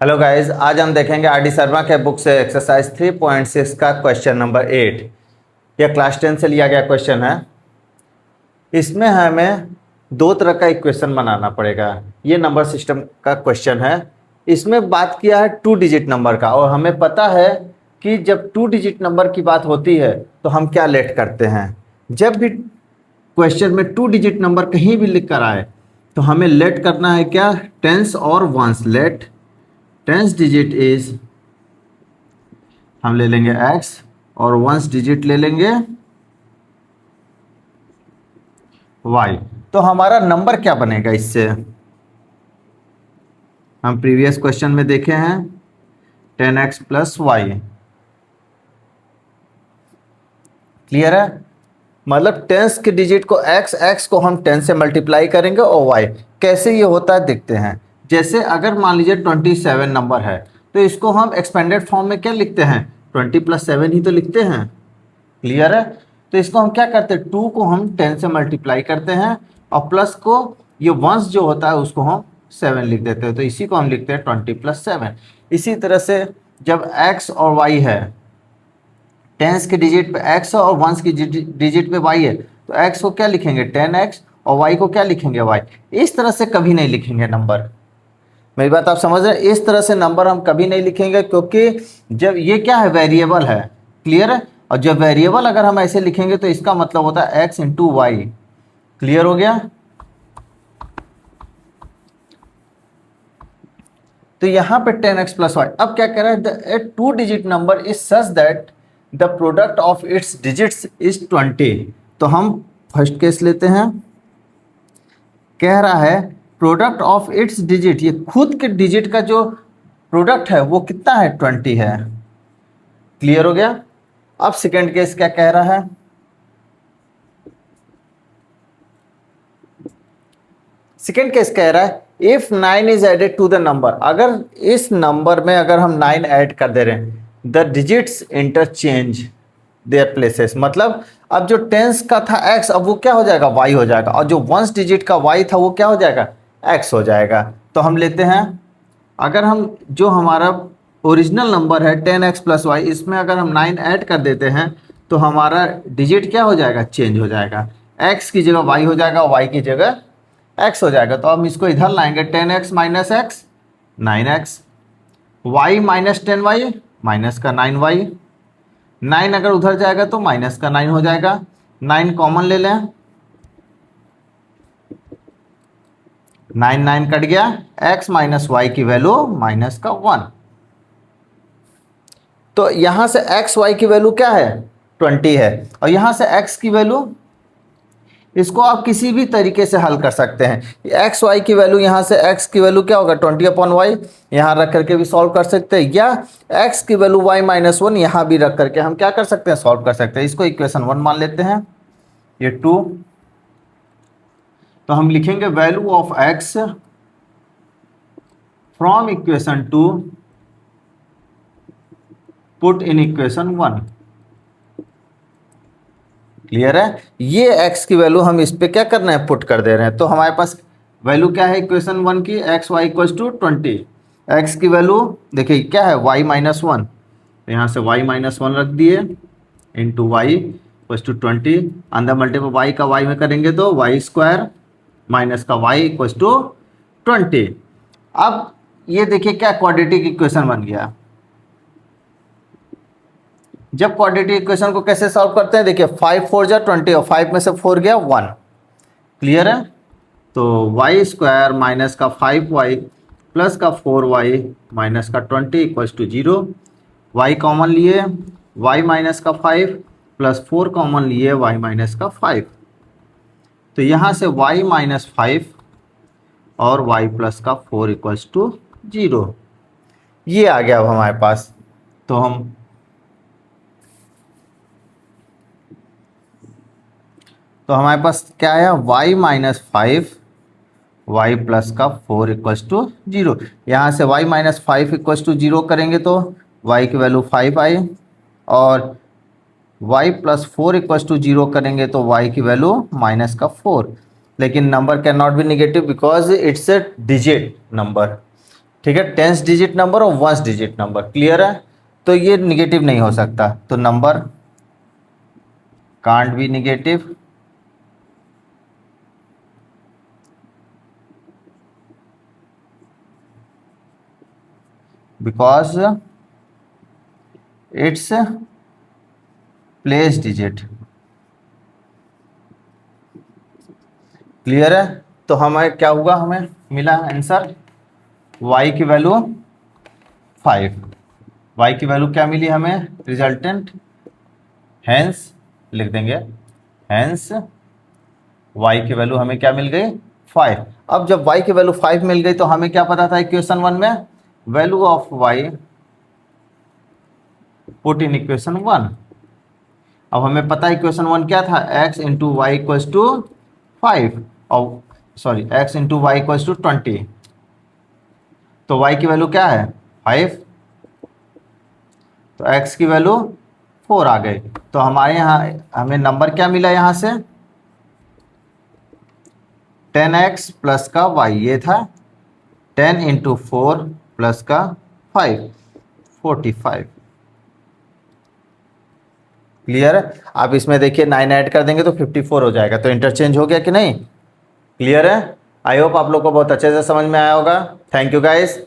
Hello guys, आज हम देखेंगे आर डी शर्मा के बुक से एक्सरसाइज 3.6 का क्वेश्चन नंबर 8। यह क्लास 10 से लिया गया क्वेश्चन है। इसमें हमें दो तरह का इक्वेशन बनाना पड़ेगा। ये नंबर सिस्टम का क्वेश्चन है। इसमें बात किया है 2 डिजिट नंबर का, और हमें पता है कि जब 2 डिजिट नंबर की बात होती है तो हम क्या लेट करते हैं। जब भी क्वेश्चन में 2 डिजिट नंबर कहीं भी लिख कर आए तो हमें लेट करना है क्या, टेंस और ones. Let tens digit is, हम ले लेंगे x और वंस डिजिट ले लेंगे y। तो हमारा नंबर क्या बनेगा इससे, हम प्रीवियस क्वेश्चन में देखे हैं 10x प्लस वाई। क्लियर है? मतलब टेंस के डिजिट को x को हम 10 से मल्टीप्लाई करेंगे और y। कैसे ये होता है देखते हैं। जैसे अगर मान लीजिए 27 नंबर है तो इसको हम एक्सपेंडेड फॉर्म में क्या लिखते हैं, 20 + 7 ही तो लिखते हैं। क्लियर है? तो इसको हम क्या करते हैं, 2 को हम 10 से मल्टीप्लाई करते हैं और प्लस को ये वंस जो होता है उसको हम 7 लिख देते हैं। तो इसी को हम लिखते हैं 20 + 7। इसी तरह से जब x और y है, टेंस के डिजिट पे x और वंस की डिजिट पे y है, तो x को क्या लिखेंगे 10x और y को क्या लिखेंगे y। इस तरह से कभी नहीं लिखेंगे नंबर। मेरी बात आप समझ रहे हैं? इस तरह से नंबर हम कभी नहीं लिखेंगे, क्योंकि जब ये क्या है, वेरिएबल है। क्लियर है? और जब वेरिएबल अगर हम ऐसे लिखेंगे तो इसका मतलब होता है x × y। क्लियर हो गया? तो यहां पे 10x + y। अब क्या कह रहा है, the 2 digit number is such that the product of its digits is 20। तो हम फर्स्ट केस लेते हैं। कह रहा है प्रोडक्ट ऑफ इट्स डिजिट, ये खुद के डिजिट का जो प्रोडक्ट है वो कितना है, 20 है। क्लियर हो गया? अब सेकेंड केस क्या कह रहा है, सेकेंड केस कह रहा है if 9 is added to the number. अगर इस नंबर में अगर हम 9 ऐड कर दे रहे हैं, the digits interchange their places. मतलब अब जो टेंस का था x, अब वो क्या हो जाएगा, y हो जाएगा। और जो वंस डिजिट का y था वो क्या हो जाएगा, x हो जाएगा। तो हम लेते हैं, अगर हम जो हमारा ओरिजिनल नंबर है 10x + y, इसमें अगर हम 9 ऐड कर देते हैं तो हमारा डिजिट क्या हो जाएगा, चेंज हो जाएगा। x की जगह y हो जाएगा, y की जगह x हो जाएगा। तो हम इसको इधर लाएंगे, 10x - x 9x, y - 10y minus का 9y। 9 अगर उधर जाएगा तो माइनस का 9 हो जाएगा। 9 कॉमन ले लें, 9 9 कट गया। x - y की वैल्यू -1। तो यहां से x y की वैल्यू क्या है, 20 है। और यहां से x की वैल्यू, इसको आप किसी भी तरीके से हल कर सकते हैं। एक्स वाई की वैल्यू, यहाँ से x की वैल्यू क्या होगा, 20/y, यहाँ रख करके भी सॉल्व कर सकते हैं। या x की वैल्यू y - 1 यहाँ भी रख करके हम क्या कर सकते हैं, सॉल्व कर सकते हैं। इसको इक्वेशन 1 मान लेते हैं, ये 2। तो हम लिखेंगे value of x from equation 2 put in equation 1। Clear है? ये x की वैल्यू हम इस पे क्या करना है, पुट कर दे रहे हैं। तो हमारे पास वैल्यू क्या है इक्वेशन 1 की, x y = 20। x की वैल्यू देखिए क्या है, y - 1। तो यहाँ से y - 1 रख दिए, इंटू y = 20। अंदर मल्टीपल y का y में करेंगे तो y² माइनस का y = 20। अब ये देखिए क्या क्वाड्रेटिक इक्वेशन बन गया। जब क्वाड्रेटिक इक्वेशन को कैसे सॉल्व करते हैं, देखिए 5 4 जा 20 और 5 में से 4 गया 1। क्लियर है? तो y² माइनस का 5y प्लस का 4y माइनस का 20 = 0। y कॉमन लिए, y - का 5 प्लस 4 कॉमन लिए, y - का 5। तो यहाँ से y - 5 और y प्लस का 4 = 0। ये आ गया अब हमारे पास। तो हमारे पास क्या आया, y - 5 y प्लस का 4 = 0। यहाँ से y - 5 = 0 करेंगे तो y की वैल्यू 5 आई, और y + 4 = 0 करेंगे तो y की वैल्यू -4। लेकिन number can not be negative because it's a digit number. ठीक है, 10th डिजिट नंबर और 1st डिजिट नंबर, क्लियर है। तो ये निगेटिव नहीं हो सकता, तो number can't be negative, because its place digit, clear है। तो हमें क्या हुआ, हमें मिला आंसर y की वैल्यू 5, y की वैल्यू क्या मिली हमें, रिजल्टेंट, हैंस लिख देंगे, हैंस y की वैल्यू हमें क्या मिल गई 5। अब जब y की वैल्यू 5 मिल गई तो हमें क्या पता था इक्वेशन 1 में, value of y put in equation 1। अब हमें पता है इक्वेशन 1 क्या था, x into y equals to 5, और sorry x into y equals to 20, तो y की वैल्यू क्या है 5, तो x की वैल्यू 4 आ गई। तो हमारे यहाँ हमें नंबर क्या मिला यहाँ से, 10x प्लस का y, ये था 10 इंटू 4 प्लस का 5, 45, क्लियर है। आप इसमें देखिए 9 ऐड कर देंगे तो 54 हो जाएगा, तो इंटरचेंज हो गया कि नहीं, क्लियर है। आई होप आप लोग को बहुत अच्छे से समझ में आया होगा। Thank you guys.